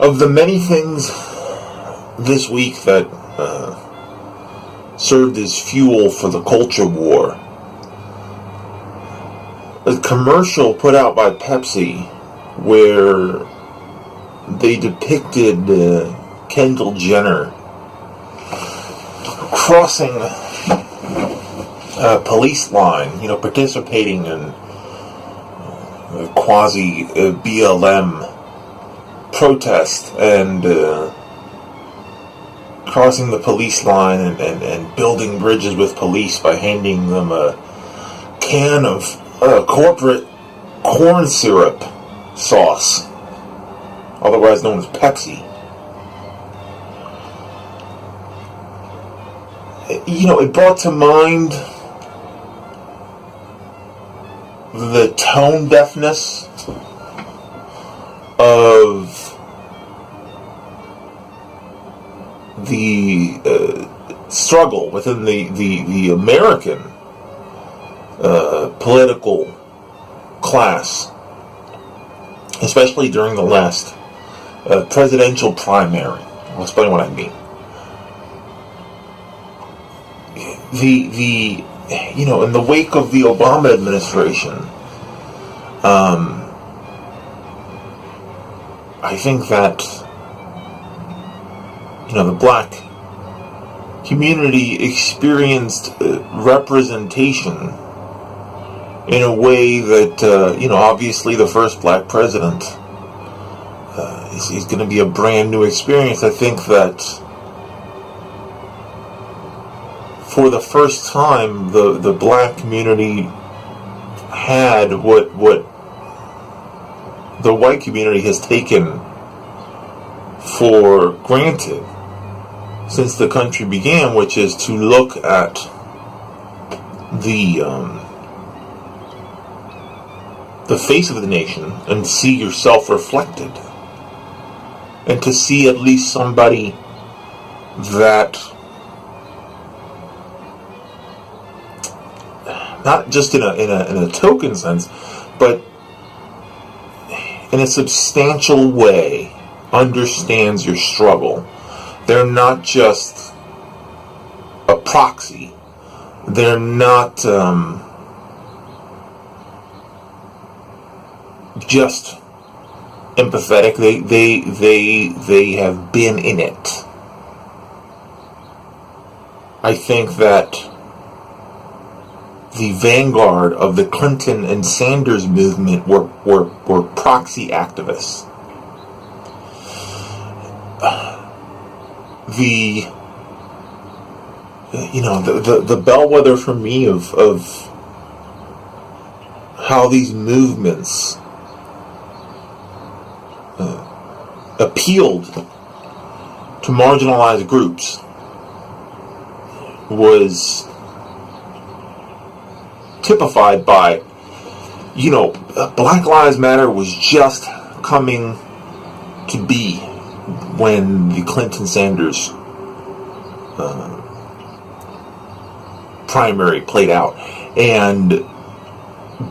Of the many things this week that served as fuel for the culture war, a commercial put out by Pepsi where they depicted Kendall Jenner crossing a police line, participating in a quasi BLM protest and crossing the police line and building bridges with police by handing them a can of corporate corn syrup sauce, otherwise known as Pepsi. It brought to mind the tone deafness of the struggle within the American political class, especially during the last presidential primary. I'll explain what I mean. In the wake of the Obama administration, I think that the black community experienced representation in a way that obviously the first black president is going to be a brand new experience. I think that for the first time, the black community had what the white community has taken for granted since the country began, which is to look at the face of the nation and see yourself reflected, and to see at least somebody that, not just in a token sense, but in a substantial way, understands your struggle. They're not just a proxy. They're not just empathetic. They have been in it. I think that the vanguard of the Clinton and Sanders movement were proxy activists. The bellwether for me of how these movements appealed to marginalized groups was typified by, Black Lives Matter was just coming to be when the Clinton-Sanders primary played out. And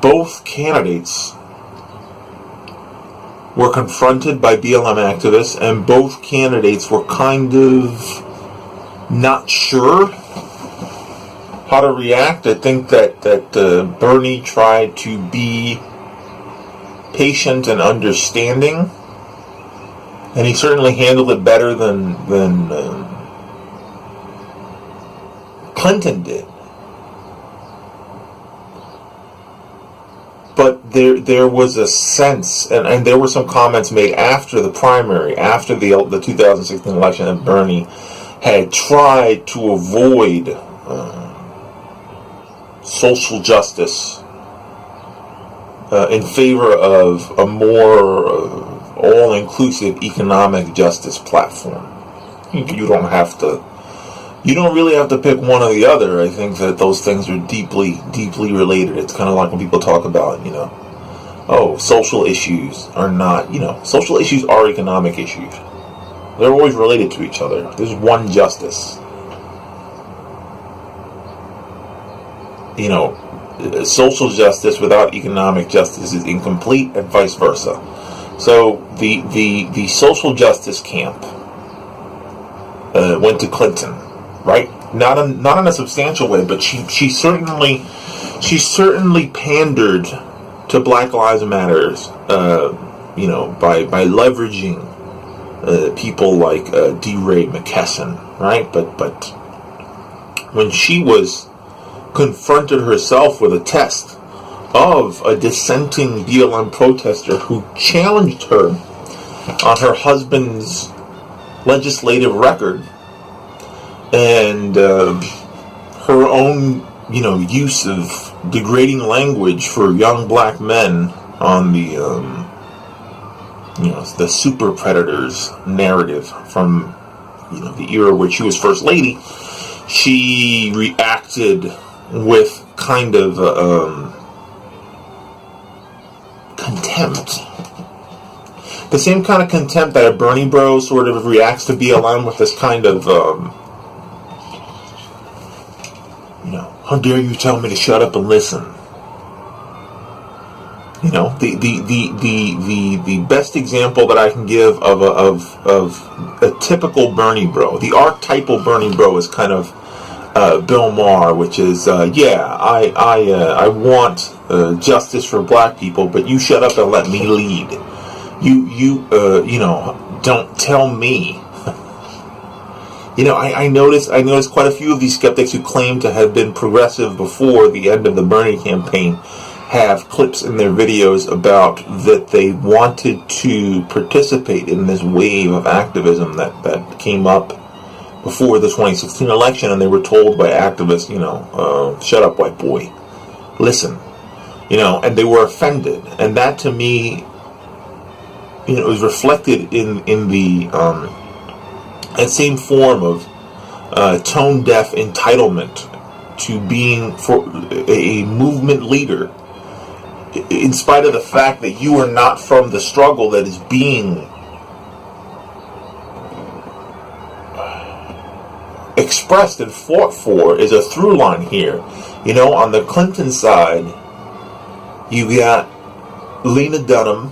both candidates were confronted by BLM activists, and both candidates were kind of not sure how to react. I think that Bernie tried to be patient and understanding, and he certainly handled it better than Clinton did. But there was a sense, and there were some comments made after the primary, after the 2016 election, that Bernie had tried to avoid social justice in favor of a more all-inclusive economic justice platform. You don't really have to pick one or the other. I think that those things are deeply, deeply related. It's kind of like when people talk about, social issues are not, social issues are economic issues. They're always related to each other. There's one justice. Social justice without economic justice is incomplete, and vice versa. So the social justice camp went to Clinton, right? Not in a substantial way, but she certainly pandered to Black Lives Matters, by leveraging people like D. Ray McKesson, right? But when she was confronted herself with a test of a dissenting BLM protester who challenged her on her husband's legislative record and her own, use of degrading language for young black men on the, the super predators narrative from, the era where she was first lady, she reacted with kind of contempt. The same kind of contempt that a Bernie bro sort of reacts to BLM with, this kind of, how dare you tell me to shut up and listen? The best example that I can give of a typical Bernie bro, the archetypal Bernie bro, is kind of Bill Maher, which is I want justice for black people, but you shut up and let me lead. You don't tell me. I noticed quite a few of these skeptics who claim to have been progressive before the end of the Bernie campaign have clips in their videos about that they wanted to participate in this wave of activism that came up before the 2016 election, and they were told by activists, shut up, white boy, listen, and they were offended, and that to me, is reflected in the that same form of tone-deaf entitlement to being for a movement leader, in spite of the fact that you are not from the struggle that is being expressed and fought for, is a through line here. On the Clinton side, you got Lena Dunham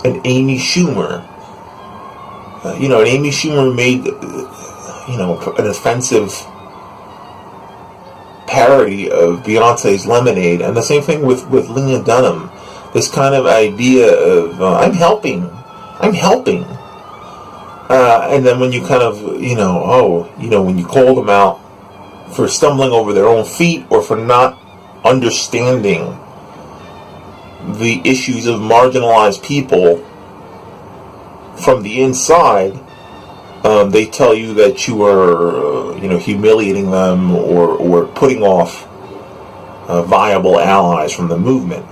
and Amy Schumer. And Amy Schumer made, an offensive parody of Beyonce's Lemonade, and the same thing with Lena Dunham. This kind of idea of I'm helping, and then when you kind of when you call them out for stumbling over their own feet or for not understanding the issues of marginalized people from the inside, they tell you that you are, humiliating them or putting off viable allies from the movement.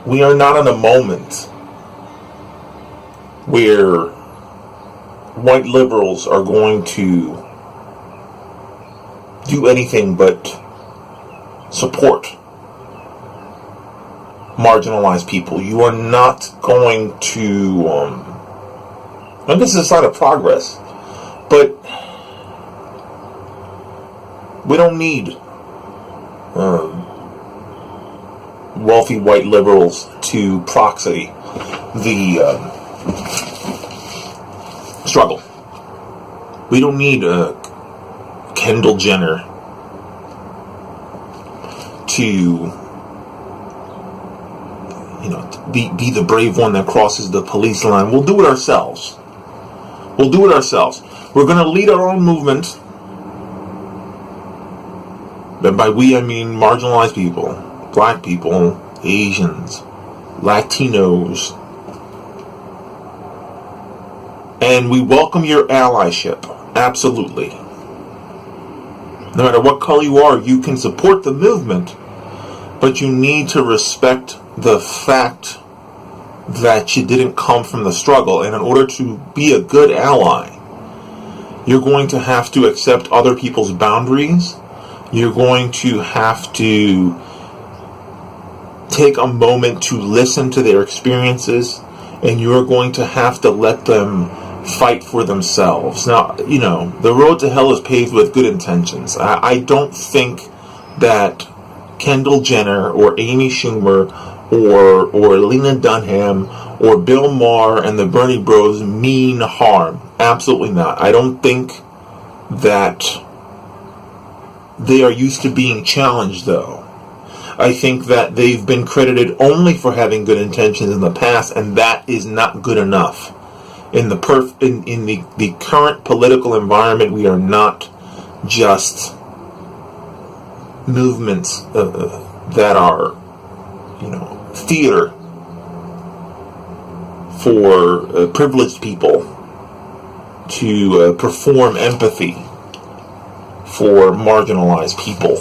We are not in a moment where white liberals are going to do anything but support marginalized people. You are not going to, and this is a sign of progress, but we don't need wealthy white liberals to proxy the struggle. We don't need Kendall Jenner to be the brave one that crosses the police line. We'll do it ourselves. We're going to lead our own movement. And by we, I mean marginalized people, black people, Asians, Latinos. And we welcome your allyship. Absolutely. No matter what color you are, you can support the movement, but you need to respect the fact that you didn't come from the struggle. And in order to be a good ally, you're going to have to accept other people's boundaries. You're going to have to take a moment to listen to their experiences, and you're going to have to let them fight for themselves. Now, the road to hell is paved with good intentions. I don't think that Kendall Jenner or Amy Schumer or Lena Dunham or Bill Maher and the Bernie Bros mean harm. Absolutely not. I don't think that they are used to being challenged, though. I think that they've been credited only for having good intentions in the past, and that is not good enough. In the the current political environment, we are not just movements that are, theater for privileged people to perform empathy for marginalized people.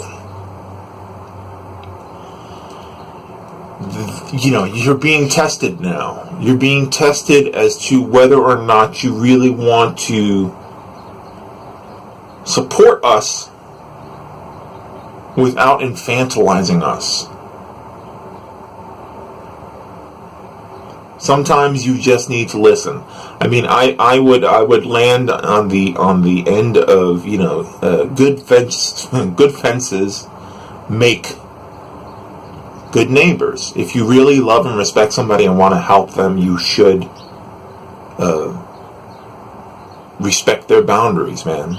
You're being tested now. You're being tested as to whether or not you really want to support us without infantilizing us. Sometimes you just need to listen. I mean, I would land on the end of good fences make good neighbors. If you really love and respect somebody and want to help them, you should respect their boundaries, man.